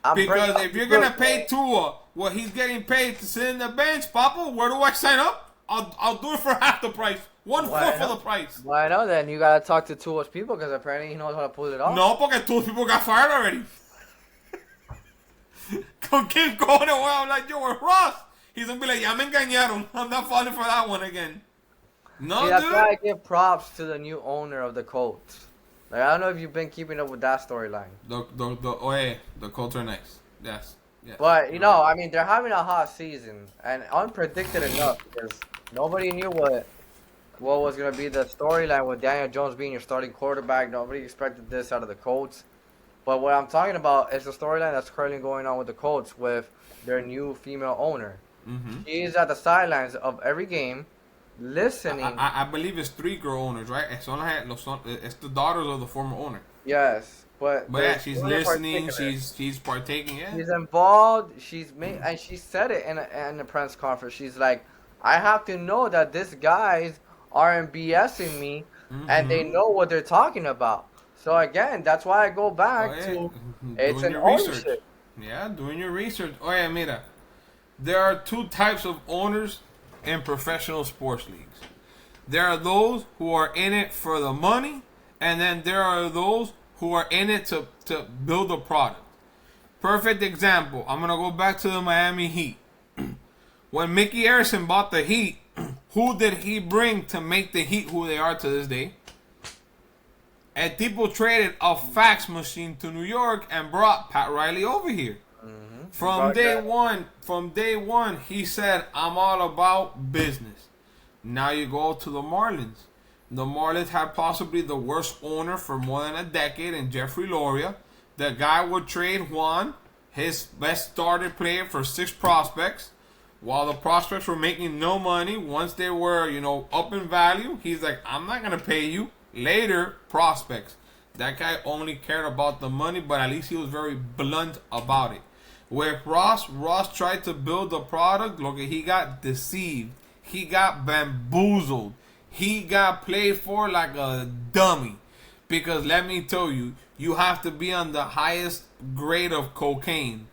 I'm Because bringing if you're up gonna pay Tua what he's getting paid to sit in the bench, Papa, where do I sign up? I'll do it for half the price, Why one-fourth of not? the price. Why not? Then you gotta talk to Tua's people because apparently he knows how to pull it off. No, porque Tua's people got fired already. Con Kim going away, I'm like, yo, we're Ross. He's gonna be like, ya me engañaron. I'm not falling for that one again. No, See, that's dude. why I give props to the new owner of the Colts. Like, I don't know if you've been keeping up with that storyline. The Colts are nice. Yes. Yes. But, I mean, they're having a hot season. And unpredicted enough because nobody knew what was going to be the storyline with Daniel Jones being your starting quarterback. Nobody expected this out of the Colts. But what I'm talking about is the storyline that's currently going on with the Colts with their new female owner. Mm-hmm. She is at the sidelines of every game listening. I believe it's 3 girl owners, right? It's the daughters of the former owner. Yes, but But yeah, there's she's one in listening. particular. She's partaking. Yeah. She's involved. She's made, and she said it in the press conference. She's like, I have to know that these guys aren't BSing me, and they Mhm. know what they're talking about. So again, that's why I go back Oh, yeah. to it's Doing an your research. ownership. Yeah, doing your research. Oh yeah, mira. There are 2 types of owners in professional sports leagues. There are those who are in it for the money, and then there are those who are in it to build a product. Perfect example. I'm gonna go back to the Miami Heat. When Mickey Arison bought the Heat, who did he bring to make the Heat who they are to this day? And people traded a fax machine to New York and brought Pat Riley over here. From day one, he said, I'm all about business. Now you go to the Marlins. The Marlins had possibly the worst owner for more than a decade in Jeffrey Loria. The guy would trade Juan, his best starter player, for 6 prospects. While the prospects were making no money, once they were, up in value, he's like, I'm not going to pay you. Later, prospects. That guy only cared about the money, but at least he was very blunt about it. With Ross tried to build a product. Look, he got deceived. He got bamboozled. He got played for like a dummy. Because let me tell you, you have to be on the highest grade of cocaine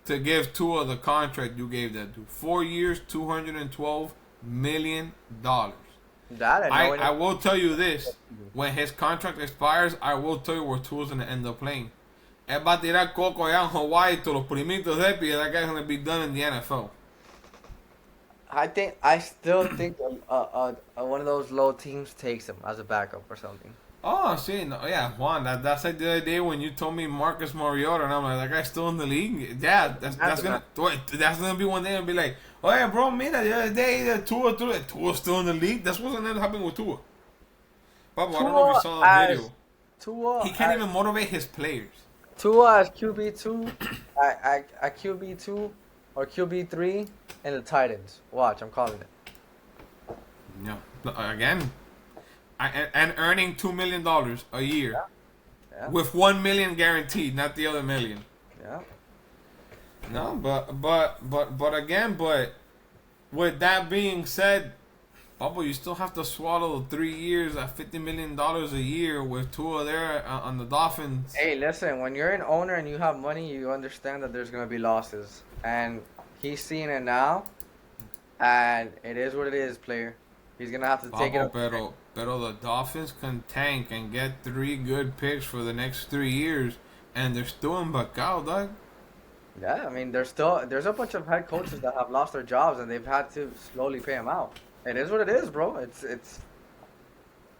to give Tua the contract you gave that dude. 4 years, $212 million. That and knowing I will tell you this. When his contract expires, I will tell you where Tua's going to end up playing. Él va a tirar coco allá en Hawaii to los primitos de él, y that guy's going to be done in the NFL. I still think one of those low teams takes him as a backup or something. Oh, shit. No, yeah, Juan. That's like the other day when you told me Marcus Mariota, and I'm like, that guy's still in the league. Yeah, that's gonna be one day and be like, oh yeah, bro, mira, the other day Tua's still in the league. That's what's gonna happen with Tua. Pablo, I don't know if you Tua saw that as video. He Tua can't as even motivate his players. Tua as QB2, at QB2 or QB3 in the Titans. Watch, I'm calling it. Yeah. Again, and earning $2 million a year Yeah, yeah, with 1 million guaranteed, not the other million. yeah. No, but again, but with that being said, Bubble, you still have to swallow 3 years at $50 million a year with Tua there on the Dolphins. Hey, listen, when you're an owner and you have money, you understand that there's gonna be losses, and he's seeing it now, and it is what it is, player. He's gonna have to take Bubble, it. pero the Dolphins can tank and get 3 good picks for the next 3 years, and they're still in Bacau, dog. Yeah, I mean, there's a bunch of head coaches that have lost their jobs and they've had to slowly pay them out. It is what it is, bro. It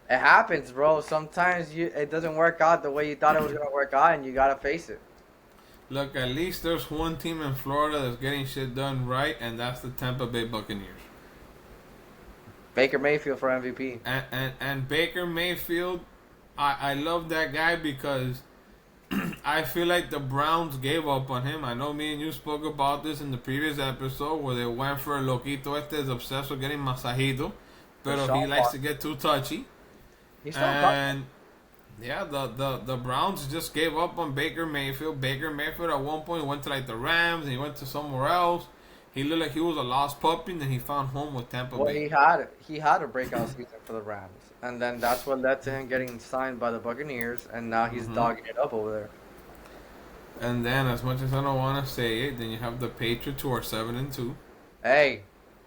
happens, bro. Sometimes it doesn't work out the way you thought it was gonna work out, and you gotta face it. Look, at least there's one team in Florida that's getting shit done right, and that's the Tampa Bay Buccaneers. Baker Mayfield for MVP. And Baker Mayfield, I love that guy because I feel like the Browns gave up on him. I know me and you spoke about this in the previous episode where they went for Loquito is obsessed with getting masajito, pero he likes to get too touchy. He's still And yeah, the Browns just gave up on Baker Mayfield. Baker Mayfield at one point went to like the Rams and he went to somewhere else. He looked like he was a lost puppy, and then he found home with Tampa well, Bay. he had a breakout season for the Rams, and then that's what led to him getting signed by the Buccaneers, and now he's dogging it up over there. And then, as much as I don't want to say it, then you have the Patriots who are 7-2. Hey,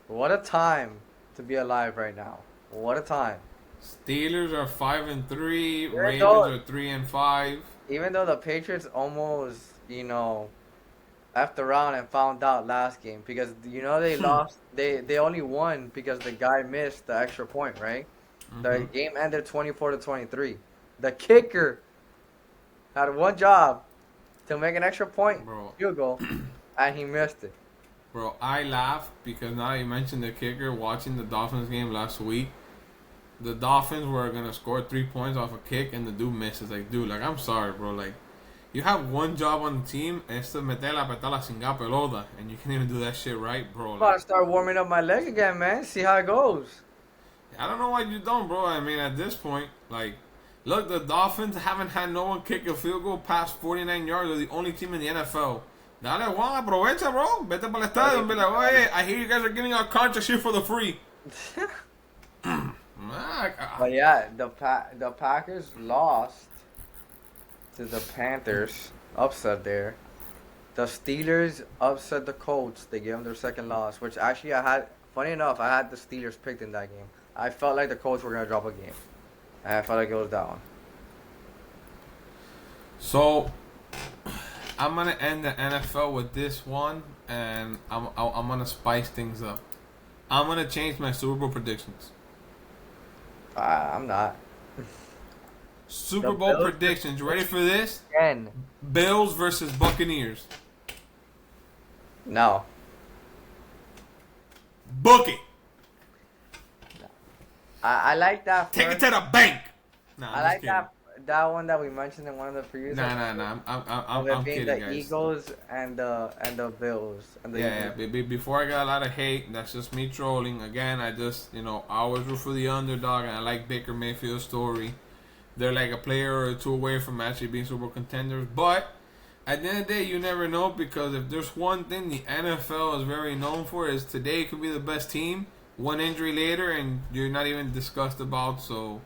what a time to be alive right now! What a time! Steelers are 5-3. Even Ravens though- are 3-5. Even though the Patriots almost, effed around and found out last game because they lost. They only won because the guy missed the extra point, right? The game ended 24-23. The kicker had one job to make an extra point Bro. field goal, and he missed it. Bro, I laugh because now you mentioned the kicker. Watching the Dolphins game last week, the Dolphins were gonna score 3 points off a kick, and the dude misses. Like, dude, like, I'm sorry, bro. Like, you have one job on the team, es meter la petar la singa pelota, and you can't even do that shit right, bro. I'm about to start warming up my leg again, man. See how it goes. I don't know why you don't, bro. I mean, at this point, like, look, the Dolphins haven't had no one kick a field goal past 49 yards. They're the only team in the NFL. Dale, Juan, aprovecha, bro. Vete para el estadio and be like, oh, hey, I hear you guys are giving out contract shit for the free. But yeah, the Packers lost to the Panthers. Upset there. The Steelers upset the Colts. They gave them their second loss, which actually funny enough, I had the Steelers picked in that game. I felt like the Colts were going to drop a game. And I felt like it was that one. So, I'm going to end the NFL with this one, and I'm going to spice things up. I'm going to change my Super Bowl predictions. I'm not. Super The Bowl Bills- predictions. You ready for this? 10. Bills versus Buccaneers. No. Book it. I like that. Take it first- to the bank. Nah, I like that one that we mentioned in one of the previous. Nah. Of it I'm being kidding, the guys. Eagles and the Bills and the Yeah. Eagles. Before I got a lot of hate, that's just me trolling. Again, I just, I always root for the underdog, and I like Baker Mayfield's story. They're like a player or two away from actually being Super Bowl contenders. But at the end of the day, you never know, because if there's one thing the NFL is very known for is today could be the best team. One injury later, and you're not even discussed about. So,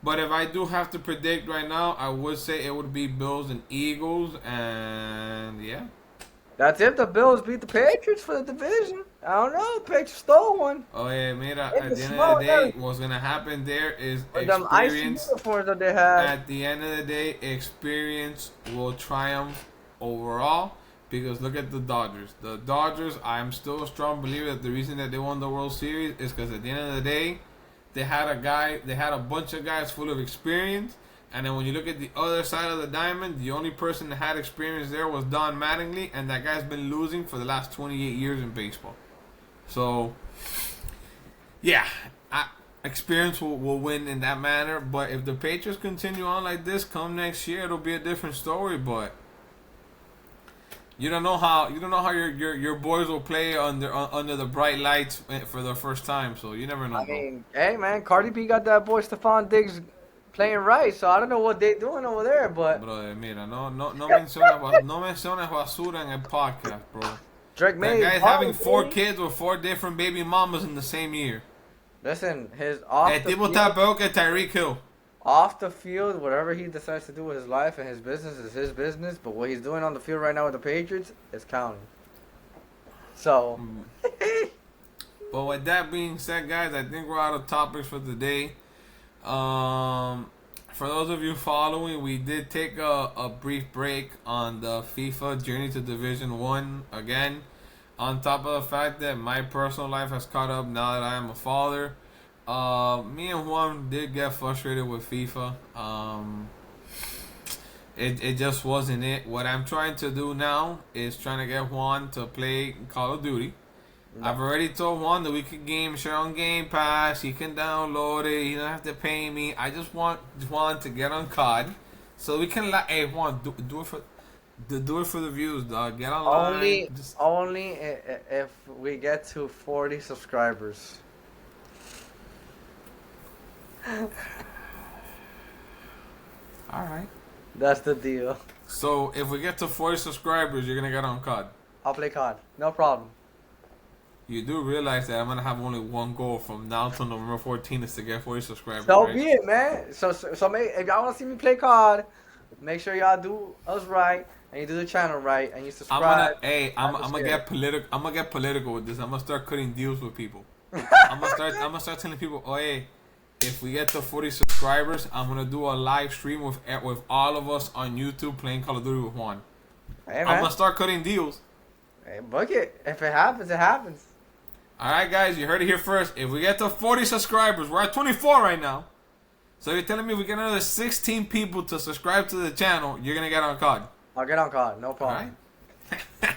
but if I do have to predict right now, I would say it would be Bills and Eagles, and yeah. That's if the Bills beat the Patriots for the division. I don't know. The Patriots stole one. Oh yeah, mira. It's At the end small, of the day, yeah. what's gonna happen there is With them icy experience. uniforms that they have. At the end of the day, experience will triumph overall. Because look at the Dodgers. The Dodgers, I'm still a strong believer that the reason that they won the World Series is because at the end of the day, they had a bunch of guys full of experience. And then when you look at the other side of the diamond, the only person that had experience there was Don Mattingly, and that guy's been losing for the last 28 years in baseball. So, yeah, experience will win in that manner. But if the Patriots continue on like this, come next year, it'll be a different story. But you don't know how your boys will play under the bright lights for the first time. So you never know. I mean, hey man, Cardi B got that boy Stephon Diggs playing right, so I don't know what they doing over there, but Brother, mira, no menciones basura en el podcast, bro. Drake That May guy's having 4 kids with 4 different baby mamas in the same year. Listen, his El tipo está peor que Tyreek Hill. off the field, whatever he decides to do with his life and his business is his business, but what he's doing on the field right now with the Patriots is counting. So But with that being said, guys, I think we're out of topics for today. For those of you following, we did take a brief break on the FIFA Journey to Division 1 again. On top of the fact that my personal life has caught up now that I am a father. Me and Juan did get frustrated with FIFA. It just wasn't it. What I'm trying to do now is trying to get Juan to play Call of Duty. No. I've already told Juan that we could share on Game Pass. He can download it. He don't have to pay me. I just want Juan to get on COD, so we can hey Juan, do it for the views, dog. Get online. Only if we get to 40 subscribers. All right. That's the deal. So if we get to 40 subscribers, you're gonna get on COD. I'll play COD. No problem. You do realize that I'm gonna have only one goal from now till November 14th is to get 40 subscribers. So right? be it, man. So if y'all want to see me play COD, make sure y'all do us right and you do the channel right and you subscribe. I'm gonna get political. I'm gonna get political with this. I'm gonna start cutting deals with people. I'm gonna start telling people, oh hey, if we get to 40 subscribers, I'm gonna do a live stream with all of us on YouTube playing Call of Duty with Juan. Hey, I'm gonna start cutting deals. Hey, book it. If it happens, it happens. All right, guys, you heard it here first. If we get to 40 subscribers, we're at 24 right now. So you're telling me if we get another 16 people to subscribe to the channel, you're going to get on COD? I'll get on COD. No problem. All right.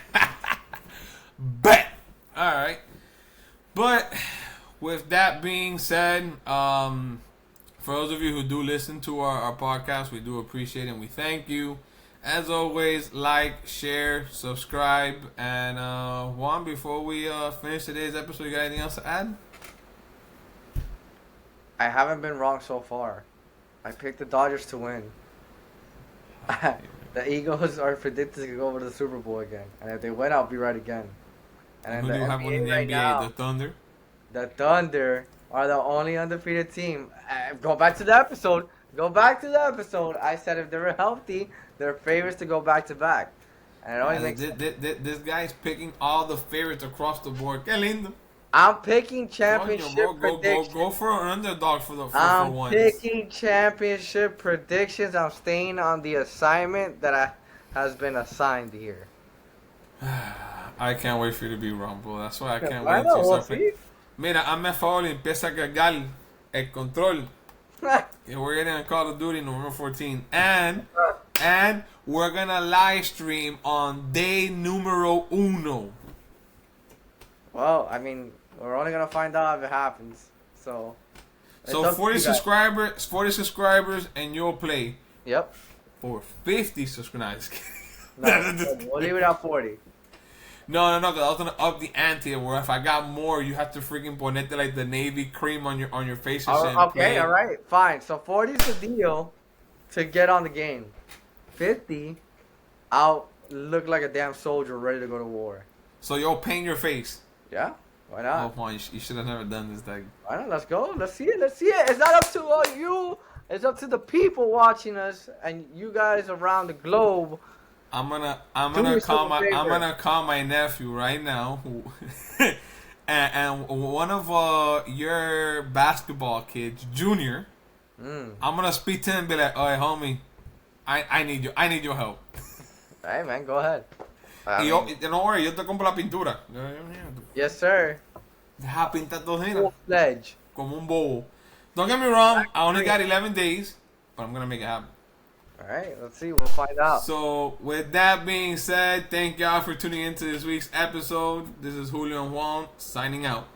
Bet. All right. But with that being said, for those of you who do listen to our podcast, we do appreciate it and we thank you. As always, like, share, subscribe, and Juan, before we finish today's episode, you got anything else to add? I haven't been wrong so far. I picked the Dodgers to win. The Eagles are predicted to go over to the Super Bowl again, and if they win, I'll be right again. And who do you have winning the NBA? Now, the Thunder? The Thunder are the only undefeated team. Go back to the episode. I said if they were healthy, they're favorites to go back to back. And it only makes this guy's picking all the favorites across the board. Que lindo. I'm picking championship predictions. Go for an underdog for once. I'm picking championship predictions. I'm staying on the assignment that has been assigned here. I can't wait for you to be wrong, bro. That's why I can't wait to start. Mira, hazme a favor y empieza a cargar el control. We're getting on Call of Duty November 14. And we're gonna live stream on day numero uno. Well, I mean, we're only gonna find out if it happens. So 40 subscribers, and you'll play. Yep. For 50 subscribers. No, we'll leave it at 40. No, because I was gonna up the ante where if I got more, you have to freaking ponete like the navy cream on your face. Okay, all right, fine. So 40 is the deal to get on the game. 50, I'll look like a damn soldier ready to go to war. So you'll paint your face. Yeah, why not? Oh, you should have never done this, Doug. Why not? Let's go. Let's see it. It's not up to all you. It's up to the people watching us and you guys around the globe. I'm gonna call my nephew right now, and one of your basketball kids, Junior. I'm gonna speak to him and be like, "Oh, homie, I need your help." Hey man, go ahead. Don't worry, yo te compro la pintura. Yes sir. Deja pintar todo Full-fledged. como un bobo. Don't get me wrong. I only got 11 days, but I'm gonna make it happen. All right, let's see. We'll find out. So, with that being said, thank y'all for tuning into this week's episode. This is Julio and Juan signing out.